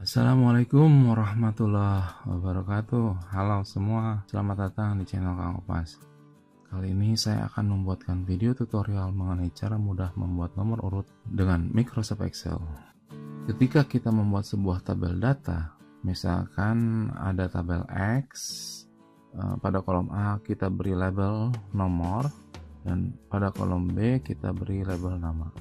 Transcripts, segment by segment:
Assalamualaikum warahmatullahi wabarakatuh. Halo semua, selamat datang di channel Kang Opas. Kali ini saya akan membuatkan video tutorial mengenai cara mudah membuat nomor urut dengan Microsoft Excel. Ketika kita membuat sebuah tabel data, misalkan ada tabel X, pada kolom A kita beri label nomor, dan pada kolom B kita beri label nama.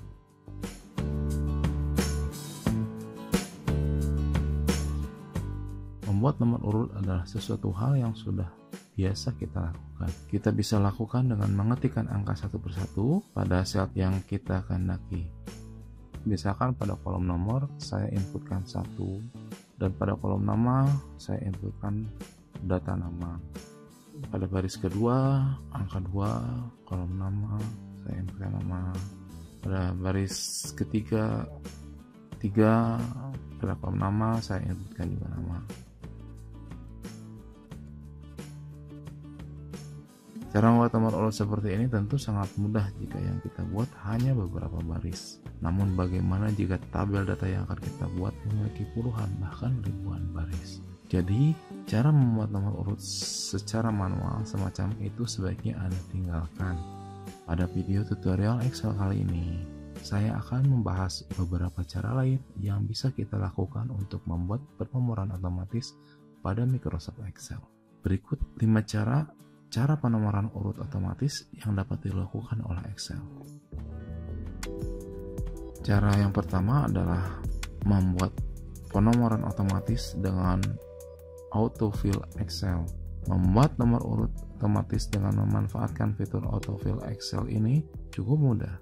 Membuat nomor urut adalah sesuatu hal yang sudah biasa kita lakukan. Kita bisa lakukan dengan mengetikkan angka satu persatu pada sel yang kita kehendaki. Misalkan pada kolom nomor saya inputkan 1, dan pada kolom nama saya inputkan data nama. Pada baris kedua angka 2, kolom nama saya inputkan nama. Pada baris ketiga 3, pada kolom nama saya inputkan juga nama. Cara membuat nomor urut seperti ini tentu sangat mudah jika yang kita buat hanya beberapa baris. Namun bagaimana jika tabel data yang akan kita buat memiliki puluhan bahkan ribuan baris? Jadi cara membuat nomor urut secara manual semacam itu sebaiknya Anda tinggalkan. Pada video tutorial Excel kali ini, saya akan membahas beberapa cara lain yang bisa kita lakukan untuk membuat penomoran otomatis pada Microsoft Excel. Berikut 5 cara penomoran urut otomatis yang dapat dilakukan oleh Excel. Cara yang pertama adalah membuat penomoran otomatis dengan autofill Excel. Membuat nomor urut otomatis dengan memanfaatkan fitur autofill Excel ini cukup mudah.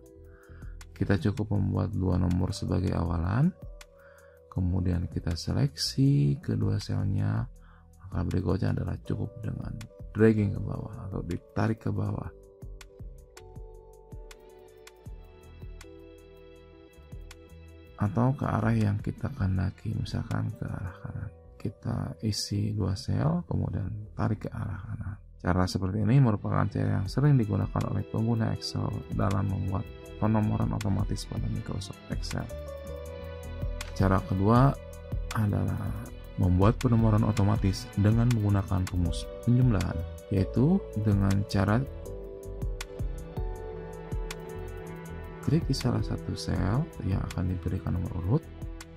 Kita cukup membuat 2 nomor sebagai awalan, kemudian kita seleksi kedua selnya. Maka berikutnya adalah cukup dengan dragging ke bawah atau ditarik ke bawah. Atau ke arah yang kita kehendaki, misalkan ke arah kanan. Kita isi 2 sel, kemudian tarik ke arah kanan. Cara seperti ini merupakan cara yang sering digunakan oleh pengguna Excel dalam membuat penomoran otomatis pada Microsoft Excel. Cara kedua adalah membuat penomoran otomatis dengan menggunakan rumus penjumlahan, yaitu dengan cara klik di salah satu sel yang akan diberikan nomor urut,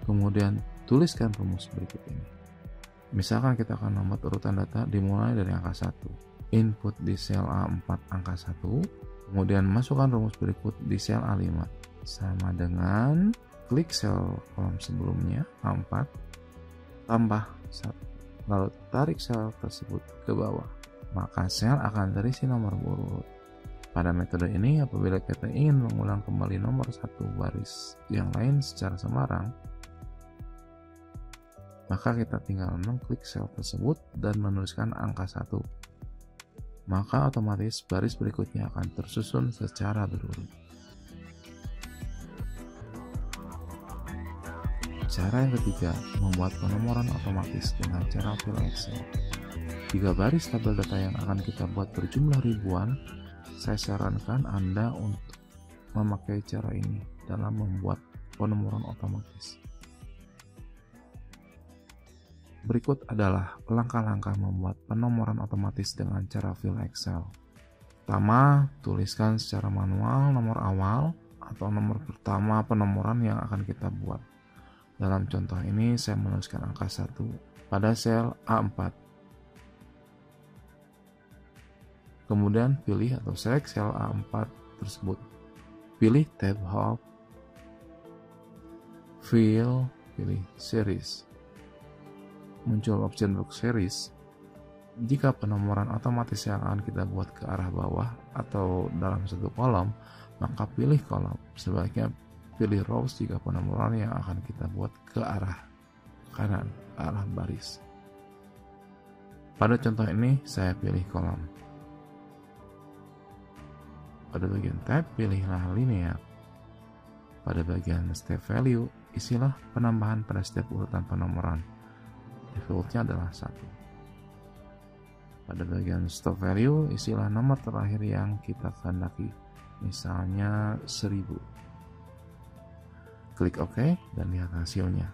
kemudian tuliskan rumus berikut ini. Misalkan kita akan membuat urutan data dimulai dari angka 1, input di sel A4 angka 1, kemudian masukkan rumus berikut di sel A5 sama dengan klik sel kolom sebelumnya A4, tambah 1, lalu tarik sel tersebut ke bawah, maka sel akan terisi nomor urut. Pada metode ini, apabila kita ingin mengulang kembali nomor 1 baris yang lain secara sembarang, maka kita tinggal mengklik sel tersebut dan menuliskan angka 1, maka otomatis baris berikutnya akan tersusun secara berurut. Cara yang ketiga, membuat penomoran otomatis dengan cara fill Excel. Jika baris tabel data yang akan kita buat berjumlah ribuan, saya sarankan Anda untuk memakai cara ini dalam membuat penomoran otomatis. Berikut adalah langkah-langkah membuat penomoran otomatis dengan cara fill Excel. Pertama, tuliskan secara manual nomor awal atau nomor pertama penomoran yang akan kita buat. Dalam contoh ini saya menuliskan angka 1 pada sel A4. Kemudian pilih atau select sel A4 tersebut. Pilih tab Help, Fill, pilih Series. Muncul option box Series. Jika penomoran otomatis yang akan kita buat ke arah bawah atau dalam satu kolom, maka pilih kolom. Sebaiknya pilih rows jika penomoran yang akan kita buat ke arah kanan, ke arah baris. Pada contoh ini saya pilih kolom. Pada bagian tab pilihlah linear. Pada bagian step value isilah penambahan pada step urutan penomoran. Defaultnya adalah 1. Pada bagian stop value isilah nomor terakhir yang kita kehendaki, misalnya 1000. Klik OK dan lihat hasilnya.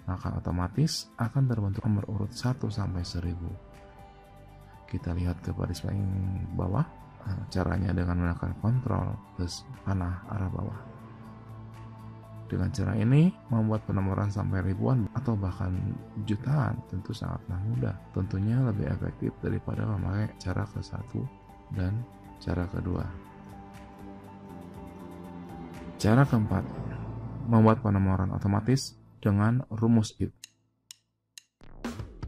maka otomatis akan terbentuk nomor urut 1 sampai 1000. Kita lihat ke baris paling bawah. Caranya dengan menggunakan kontrol plus panah arah bawah. Dengan cara ini, membuat penomoran sampai ribuan atau bahkan jutaan tentu sangatlah mudah. Tentunya lebih efektif daripada memakai cara ke-1 dan cara kedua. Cara keempat, membuat penomoran otomatis dengan rumus if.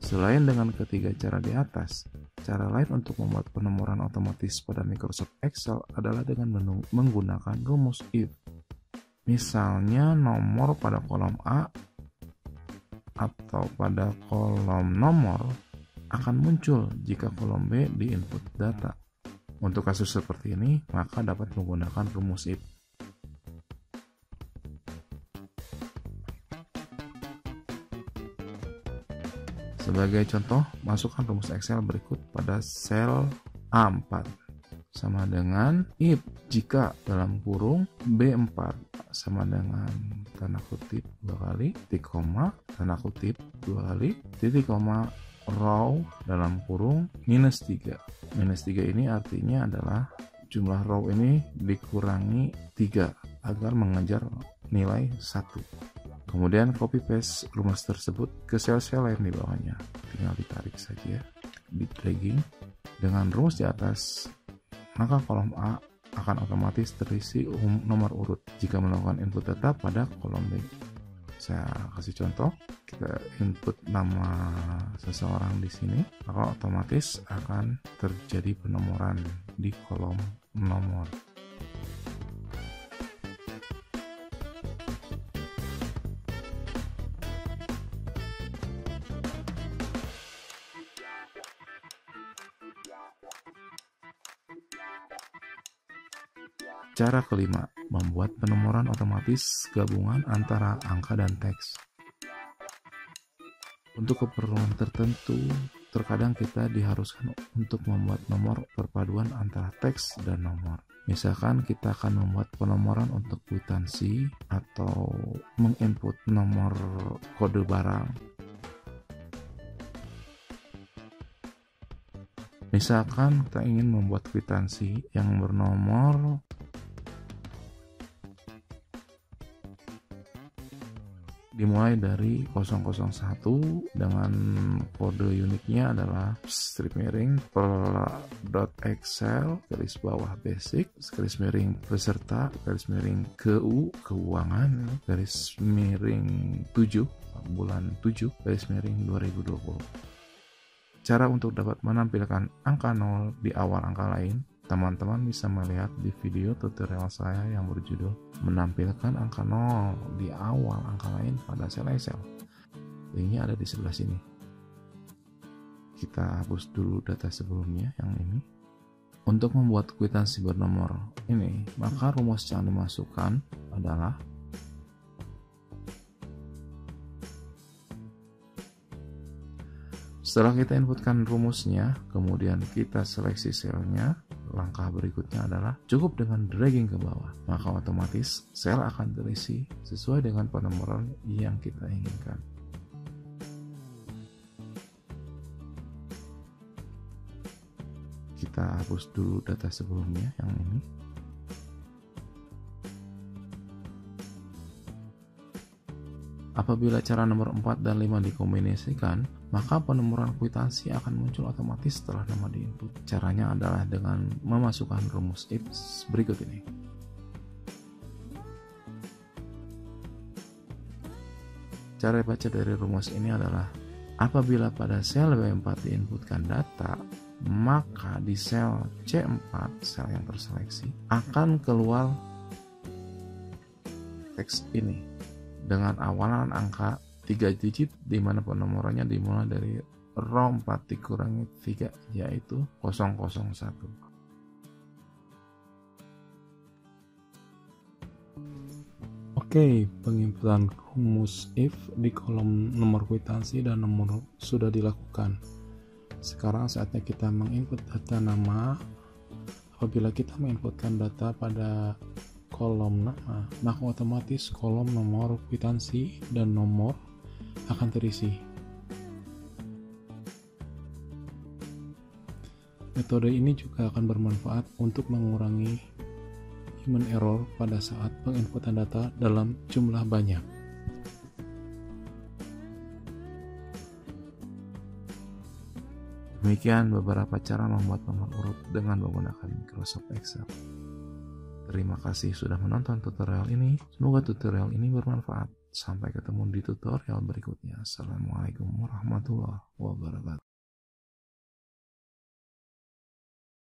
Selain dengan ketiga cara di atas, cara lain untuk membuat penomoran otomatis pada Microsoft Excel adalah dengan menggunakan rumus if. Misalnya nomor pada kolom A atau pada kolom nomor akan muncul jika kolom B di input data. Untuk kasus seperti ini, maka dapat menggunakan rumus if. Sebagai contoh, masukkan rumus Excel berikut pada sel A4 sama dengan if jika dalam kurung B4 sama dengan tanda kutip 2 kali, titik koma, tanda kutip 2 kali, titik koma, row dalam kurung minus 3. Minus 3 ini artinya adalah jumlah row ini dikurangi 3 agar mengejar nilai 1. Kemudian copy paste rumus tersebut ke sel-sel lain di bawahnya. Tinggal ditarik saja, di dragging. Dengan rumus di atas, maka kolom A akan otomatis terisi nomor urut jika melakukan input data pada kolom B. Saya kasih contoh, kita input nama seseorang di sini, maka otomatis akan terjadi penomoran di kolom nomor. Cara kelima, membuat penomoran otomatis gabungan antara angka dan teks. Untuk keperluan tertentu, terkadang kita diharuskan untuk membuat nomor perpaduan antara teks dan nomor. Misalkan kita akan membuat penomoran untuk kwitansi atau menginput nomor kode barang. Misalkan kita ingin membuat kwitansi yang bernomor dimulai dari 001 dengan kode uniknya adalah strip miring per.excel garis bawah basic garis miring peserta garis miring keuangan garis miring 7 bulan 7 garis miring 2020. Cara untuk dapat menampilkan angka 0 di awal angka lain, teman-teman bisa melihat di video tutorial saya yang berjudul menampilkan angka 0 di awal angka lain pada sel Excel. Linknya ada di sebelah sini. Kita hapus dulu data sebelumnya yang ini. Untuk membuat kwitansi bernomor ini, maka rumus yang dimasukkan adalah setelah kita inputkan rumusnya, kemudian kita seleksi selnya, langkah berikutnya adalah cukup dengan dragging ke bawah, maka otomatis sel akan terisi sesuai dengan penomoran yang kita inginkan. Kita hapus dulu data sebelumnya yang ini. Apabila cara nomor 4 dan 5 dikombinasikan, maka penomoran kwitansi akan muncul otomatis setelah nama diinput. Caranya adalah dengan memasukkan rumus if berikut ini. Cara baca dari rumus ini adalah apabila pada sel B4 diinputkan data, maka di sel C4, sel yang terseleksi, akan keluar teks ini dengan awalan angka 3 digit di mana penomorannya dimulai dari row 4 dikurangi 3 yaitu 001. Oke, penginputan rumus if di kolom nomor kwitansi dan nomor sudah dilakukan. Sekarang saatnya kita menginput data nama. Apabila kita menginputkan data pada kolom nama, maka otomatis kolom nomor kwitansi dan nomor akan terisi. Metode ini juga akan bermanfaat untuk mengurangi human error pada saat penginputan data dalam jumlah banyak. Demikian beberapa cara membuat nomor urut dengan menggunakan Microsoft Excel. Terima kasih sudah menonton tutorial ini. Semoga tutorial ini bermanfaat. Sampai ketemu di tutorial berikutnya. Assalamualaikum warahmatullahi wabarakatuh.